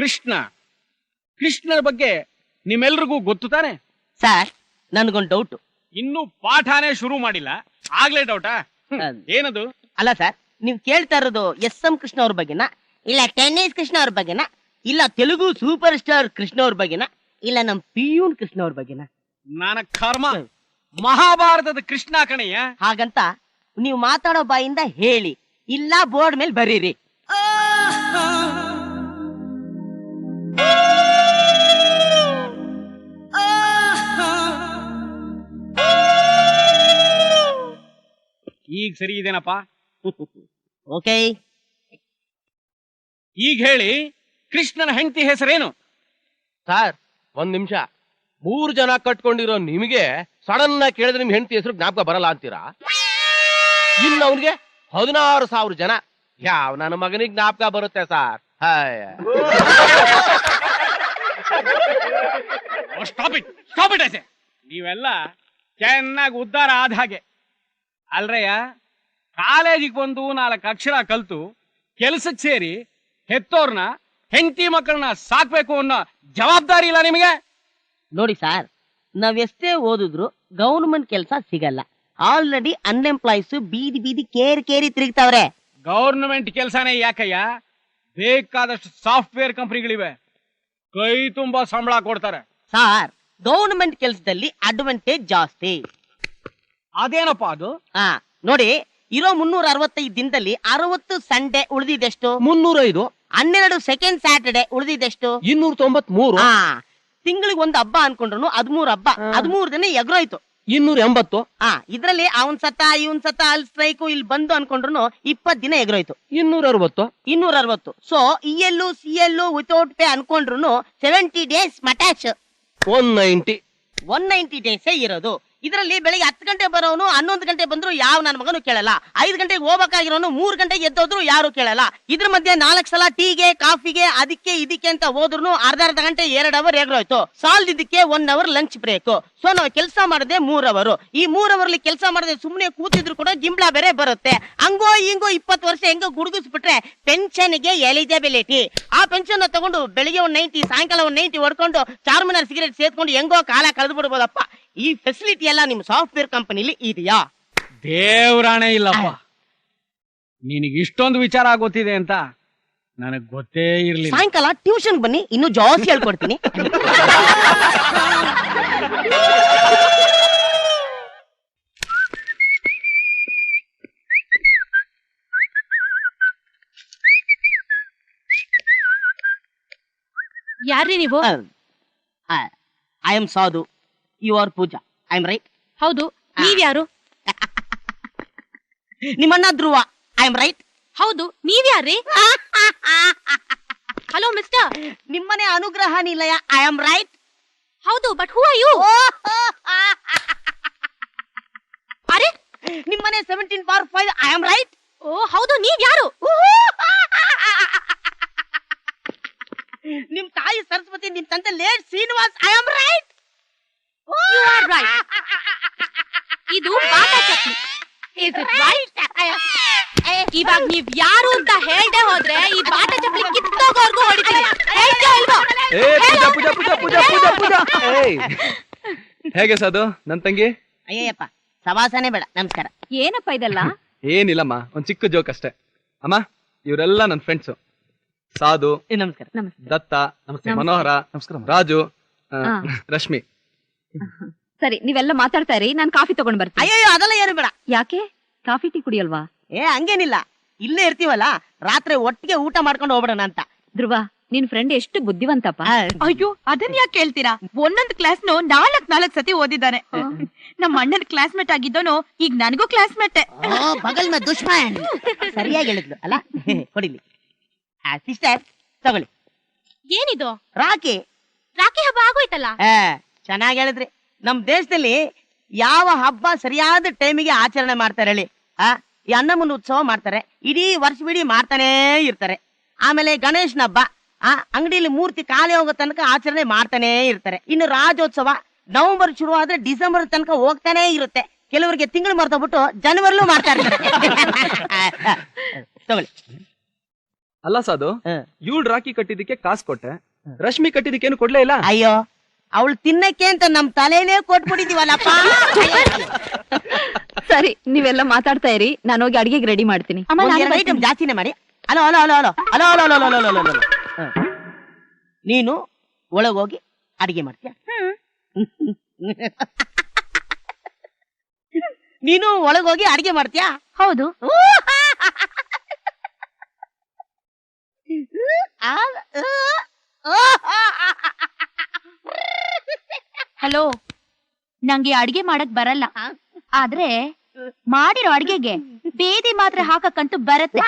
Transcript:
ಕೃಷ್ಣನ ಬಗ್ಗೆ ನಿಮ್ಮೆಲ್ರಿಗೂ ಗೊತ್ತು ತಾನೆ? ಸರ್, ನನ್ಗೊಂದು ಡೌಟ್. ಇನ್ನು ಪಾಠಾನೇ ಶುರು ಮಾಡಿಲ್ಲ, ಆಗ್ಲೇ ಡೌಟಾ? ಏನದು? ಅಲ್ಲ ಸರ್, ನೀವ್ ಕೇಳ್ತಾ ಇರೋದು SM ಕೃಷ್ಣ ಅವ್ರ ಬಗ್ಗೆನಾ, ಇಲ್ಲ ಟೆನ್ನಿಸ್ ಕೃಷ್ಣ ಅವ್ರ ಬಗ್ಗೆನಾ, ಇಲ್ಲ ತೆಲುಗು ಸೂಪರ್ ಸ್ಟಾರ್ ಕೃಷ್ಣ ಅವ್ರ ಬಗ್ಗೆನಾ, ಇಲ್ಲ ನಮ್ ಪಿಯೂನ್ ಕೃಷ್ಣ ಅವ್ರ ಬಗ್ಗೆನಾ? ನನ್ನ ಕರ್ಮ, ಮಹಾಭಾರತದ ಕೃಷ್ಣ ಕಣಯ್ಯ. ಹಾಗಂತ ನೀವು ಮಾತಾಡೋ ಬಾಯಿಂದ ಹೇಳಿ, ಇಲ್ಲ ಬೋರ್ಡ್ ಮೇಲೆ ಬರೀರಿ. ಈಗ ಸರಿ ಇದೇನಪ್ಪ? ಓಕೆ, ಈಗ ಹೇಳಿ, ಕೃಷ್ಣನ ಹೆಂಡತಿ ಹೆಸರೇನು? ಸರ್, 1 ನಿಮಿಷ. 3 ಜನ ಕಟ್ಕೊಂಡಿರೋ ನಿಮಗೆ ಸಡನ್ ಆಗಿ ಕೇಳಿದ್ರೆ ನಿಮ್ ಹೆಂಡತಿ ಹೆಸರು ಜ್ಞಾಪಕ ಬರಲ್ಲ ಅಂತೀರಾ? ಇನ್ನು ಅವನಿಗೆ 16,000 ಜನ. ಯಾವ ನನ್ನ ಮಗನಿಗೆ ಜ್ಞಾಪಕ ಬರುತ್ತೆ ಸರ್? Stop it ಐಸೆ. ನೀವೆಲ್ಲ ಚೆನ್ನಾಗಿ ಉದ್ಧಾರ ಆದ ಹಾಗೆ ಅಲ್ರಯ್ಯ. ಕಾಲೇಜಿಗೆ ಬಂದು 4 ಅಕ್ಷರ ಕಲ್ತು ಕೆಲ್ಸಕ್ಕೆ ಸೇರಿ ಹೆತ್ತೋರ್ನ ಹೆಂಡತಿ ಮಕ್ಕಳನ್ನ ಸಾಕ್ಬೇಕು ಅನ್ನೋ ಜವಾಬ್ದಾರಿ ಇಲ್ಲ ನಿಮಗೆ? ನೋಡಿ ಸರ್, ನಾವ್ ಎಷ್ಟೇ ಓದಿದ್ರು ಗವರ್ಮೆಂಟ್ ಕೆಲಸ ಸಿಗಲ್ಲ. ಆಲ್ರೆಡಿ ಅನ್ಎಂಪ್ಲಾಯ್ಸ್ ಬೀದಿ ಬೀದಿ ಕೇರಿ ತಿರುಗ್ತಾವ್ರೆ. ಗವರ್ನಮೆಂಟ್ ಕೆಲಸನೇ ಯಾಕಯ್ಯ? ಬೇಕಾದಷ್ಟು ಸಾಫ್ಟ್ವೇರ್ ಕಂಪನಿಗಳಿವೆ, ಕೈ ತುಂಬಾ ಸಂಬಳ ಕೊಡ್ತಾರೆ. ಸರ್, ಗವರ್ಮೆಂಟ್ ಕೆಲಸದಲ್ಲಿ ಅಡ್ವಾಂಟೇಜ್ ಜಾಸ್ತಿ. ಅದೇನಪ್ಪ ಅದು? ನೋಡಿ, ಇರೋ 365 ದಿನದಲ್ಲಿ 60 ಸಂಡೇ ಉಳಿದಿದ್ದೆಷ್ಟು? 305. 12 ಸೆಕೆಂಡ್ ಸ್ಯಾಟರ್ಡೆ ಉಳಿದಿದ್ದೆಷ್ಟು? 293. ತಿಂಗಳಿಗೆ ಒಂದು ಹಬ್ಬ ಅನ್ಕೊಂಡ್ರು 13 ಹಬ್ಬ, 13 ದಿನ ಎಗ್ರೋಯ್ತು. 280. ಇದ್ರಲ್ಲಿ ಅವನ್ ಸತ್ತ ಇವನ್ ಸತ್ತ ಅಲ್ಲಿ ಸ್ಟ್ರೈಕು ಇಲ್ಲಿ ಬಂದು ಅನ್ಕೊಂಡ್ರು 20 ದಿನ ಎಗ್ರೋಯ್ತು. 260. So EL CL without pay ಅನ್ಕೊಂಡ್ರು 70 ಡೇಸ್ ಮಟ್ಯಾಚ್. 190 ಡೇಸೇ ಇರೋದು. ಇದರಲ್ಲಿ ಬೆಳಿಗ್ಗೆ 10 ಗಂಟೆ ಬರೋನು 11 ಗಂಟೆ ಬಂದ್ರು ಯಾವ ನನ್ನ ಮಗನು ಕೇಳಲ್ಲ. 5 ಗಂಟೆಗೆ ಹೋಗ್ಬೇಕಾಗಿರೋನು 3 ಗಂಟೆಗೆ ಎದ್ದೋದ್ರು ಯಾರು ಕೇಳಲ್ಲ. ಇದ್ರ ಮಧ್ಯೆ 4 ಸಲ ಟೀಗೆ ಕಾಫಿಗೆ ಅದಕ್ಕೆ ಇದಕ್ಕೆ ಅಂತ ಹೋದ್ರು ಅರ್ಧ ಗಂಟೆ 2 ಅವರ್ ಎಗ್ರೋಯ್ತು. ಸಾಲದಿದ್ದಕ್ಕೆ 1 ಅವರ್ ಲಂಚ್ ಬ್ರೇಕ್. ಸೊ ನಾವು ಕೆಲಸ ಮಾಡದೆ 3 ಅವರ್. ಈ 3 ಅವರ್ಲಿ ಕೆಲಸ ಮಾಡದೆ ಸುಮ್ನೆ ಕೂತಿದ್ರು ಕೂಡ ಗಿಂಬ್ಲಾ ಬೇರೆ ಬರುತ್ತೆ. ಹಂಗೋ ಹಿಂಗೋ 20 ವರ್ಷ ಹೆಂಗೋ ಗುಡುಗಿಸ್ಬಿಟ್ರೆ ಪೆನ್ಷನ್ಗೆ ಎಲಿಜಿಬಿಲಿಟಿ. ಆ ಪೆನ್ಷನ್ ತಗೊಂಡು ಬೆಳಿಗ್ಗೆ 90 ಸಾಯಂಕಾಲ 90 ಹೊಡ್ಕೊಂಡು ಚಾರ್ಮಿನಾರ್ ಸಿಗರೇಟ್ ಸೇರ್ಕೊಂಡು ಹೆಂಗೋ ಕಾಲ ಕಳೆದು ಬಿಡ್ಬೋದಪ್ಪ. ಈ ಫೆಸಿಲಿಟಿ ಎಲ್ಲ ನಿಮ್ ಸಾಫ್ಟ್ವೇರ್ ಕಂಪನಿಲಿ ಇದೆಯಾ? ದೇವ್ರಾಣೆ ಇಲ್ಲಪ್ಪ. ನಿನಗೆ ಇಷ್ಟೊಂದು ವಿಚಾರ ಗೊತ್ತಿದೆ ಅಂತ ನನಗ್ ಗೊತ್ತೇ ಇರ್ಲಿಲ್ಲ. ಸಾಯಂಕಾಲ ಟ್ಯೂಷನ್ ಬನ್ನಿ, ಇನ್ನು ಜಾಸ್ತಿ ಹೇಳ್ಕೊಡ್ತೀನಿ. ಯಾರ್ರಿ ನೀವು? I am Sadhu, you are Pooja. I am right? ಹೌದು. ನೀವ್ಯಾರು? ನಿಮ್ಮಣ್ಣ ಧ್ರುವ. I am right? ಹೌದು. ನೀವ್ಯಾರ್ರಿ? Hello mister. ನಿಮ್ಮನೆ Anugraha Nilaya. I am right? ಹೌದು. But who are you? ಅರೆ, ನಿಮ್ಮನೆ 17/5. I am right? ಓ ಹೌದು. ನೀವ್ಯಾರು? ನಿಮ್ ತಾಯಿ ಸರಸ್ವತಿ, ನಿಮ್ ತಂದೆ late Srinivas. I am right? You are right. ಇದು ಬಾಟಾ ಚಟ್ನಿ. Is it right? ಇವಾಗ ನೀವ್ ಯಾರು ಅಂತ ಹೇಳ್ದೆ ಹೋದ್ರೆ ಈ ಬಾಟಾ ಚಟ್ನಿ ಕಿತ್ತೋಗೋರ್ಗು ಹೊಡಿತೀನಿ. ಹೇಳ್ತಾ ಇಲ್ವೋ? ಹೇಗೆ ಸಾಧು ನನ್ ತಂಗಿ? ಅಯ್ಯಪ್ಪ, ಸವಾಸನೆ ಬೇಡ, ನಮಸ್ಕಾರ. ಏನಪ್ಪ ಇದೆಲ್ಲ? ಏನಿಲ್ಲಮ್ಮ, ಒಂದ್ ಚಿಕ್ಕ ಜೋಕ್ ಅಷ್ಟೇ. ಅಮ್ಮ, ಇವರೆಲ್ಲ ನನ್ ಫ್ರೆಂಡ್ಸು. ಸಾಧು ನಮಸ್ಕಾರ. ದತ್ತ, ಮನೋಹರ, ರಾಜು, ರಶ್ಮಿ. ಸರಿ, ನೀವೆಲ್ಲ ಮಾತಾಡ್ತಾ ಇರಿ, ನಾನು ಕಾಫಿ ತಗೊಂಡ್ ಬರ್ತೀನಿ. ಅಯ್ಯೋ, ಅದೆಲ್ಲ ಏನು ಬೇಡ. ಯಾಕೆ? ಕಾಫಿ ಟೀ ಕುಡಿಯಲ್ವಾ? ಹಂಗೇನಿಲ್ಲ, ಇಲ್ಲೇ ಇರ್ತೀವಲ್ಲ, ರಾತ್ರಿ ಒಟ್ಟಿಗೆ ಊಟ ಮಾಡ್ಕೊಂಡು ಹೋಗ್ಬಿಡೋಣ ಅಂತ. ಧ್ರುವ, ನಿನ್ ಫ್ರೆಂಡ್ ಎಷ್ಟು ಬುದ್ಧಿವಂತಪ್ಪ. ಅಯ್ಯೋ, ಅದನ್ನ ಯಾಕೆ ಕೇಳ್ತೀರಾ? ಒಂದೊಂದು ಕ್ಲಾಸ್ 4 ಸತಿ ಓದಿದ್ದಾನೆ. ನಮ್ಮ ಅಣ್ಣನ ಕ್ಲಾಸ್ಮೇಟ್ ಆಗಿದ್ದೋನು ಈಗ ನನಗೂ ಕ್ಲಾಸ್ಮೇಟ್. ಬಗಲ್ ಮೇ ದುಶ್ಮನ್. ಸರಿಯಾಗಿ ಹೇಳಿದ್ಲು ಅಲ್ಲ? ಕೊಡಿಲಿ ಸಿಸ್ಟರ್, ತಗೊಳ್ಳಿ. ಏನಿದು? ರಾಖಿ. ರಾಖಿ ಹಬ್ಬ ಆಗೋಯ್ತಲ್ಲ? ಚೆನ್ನಾಗಿ ಹೇಳಿದ್ರಿ. ನಮ್ ದೇಶದಲ್ಲಿ ಯಾವ ಹಬ್ಬ ಸರಿಯಾದ ಟೈಮಿಗೆ ಆಚರಣೆ ಮಾಡ್ತಾರೆ ಹೇಳಿ? ಈ ಅನ್ನಮುನ್ನ ಉತ್ಸವ ಮಾಡ್ತಾರೆ, ಇಡೀ ವರ್ಷವಿಡೀ ಮಾಡ್ತಾನೇ ಇರ್ತಾರೆ. ಆಮೇಲೆ ಗಣೇಶನ ಹಬ್ಬ, ಅಂಗಡಿಯಲ್ಲಿ ಮೂರ್ತಿ ಖಾಲಿ ಹೋಗೋ ತನಕ ಆಚರಣೆ ಮಾಡ್ತಾನೆ ಇರ್ತಾರೆ. ಇನ್ನು ರಾಜ್ಯೋತ್ಸವ ನವೆಂಬರ್ ಶುರು ಆದ್ರೆ ಡಿಸೆಂಬರ್ ತನಕ ಹೋಗ್ತಾನೆ ಇರುತ್ತೆ. ಕೆಲವರಿಗೆ ತಿಂಗಳು ಮರ್ತೋಗ್ಬಿಟ್ಟು ಜನವರಿಲೂ ಮಾಡ್ತಾ ಇರ್ತಾರೆ. ತಗೊಳ್ಳಿ. ಅಲ್ಲ ಸಾಧು, ಇವಳು ರಾಖಿ ಕಟ್ಟಿದ್ದಕ್ಕೆ ಕಾಸು ಕೊಟ್ಟೆ, ರಶ್ಮಿ ಕಟ್ಟಿದ್ದಕ್ಕೇನು ಕೊಡ್ಲೇ ಇಲ್ಲ. ಅಯ್ಯೋ, ಅವಳು ತಿನ್ನಕ್ಕೆ ಅಂತ ನಮ್ ತಲೆನೇ ಕೊಟ್ಬಿಟ್ಟಿದೀವಲ್ಲಪ್ಪ. ಸರಿ, ನೀವೆಲ್ಲ ಮಾತಾಡ್ತಾ ಇರಿ, ನಾನು ಹೋಗಿ ಅಡಿಗೆಗೆ ರೆಡಿ ಮಾಡ್ತೀನಿ. ಐಟಮ್ ಜಾಸ್ತಿನೇ ಮಾಡಿ. Hello hello hello hello hello hello hello hello hello hello. ನೀನು ಒಳಗೋಗಿ ಅಡಿಗೆ ಮಾಡ್ತೀಯ. ನೀನು ಒಳಗೋಗಿ ಅಡಿಗೆ ಮಾಡ್ತೀಯಾ? ಹೌದು. ಹಲೋ, ನಂಗೆ ಅಡಿಗೆ ಮಾಡಕ್ ಬರಲ್ಲ, ಆದ್ರೆ ಮಾಡಿರೋ ಅಡಿಗೆಗೆ ಬೇದಿ ಮಾತ್ರ ಹಾಕಕ್ಕಂತೂ ಬರತ್ತೆ.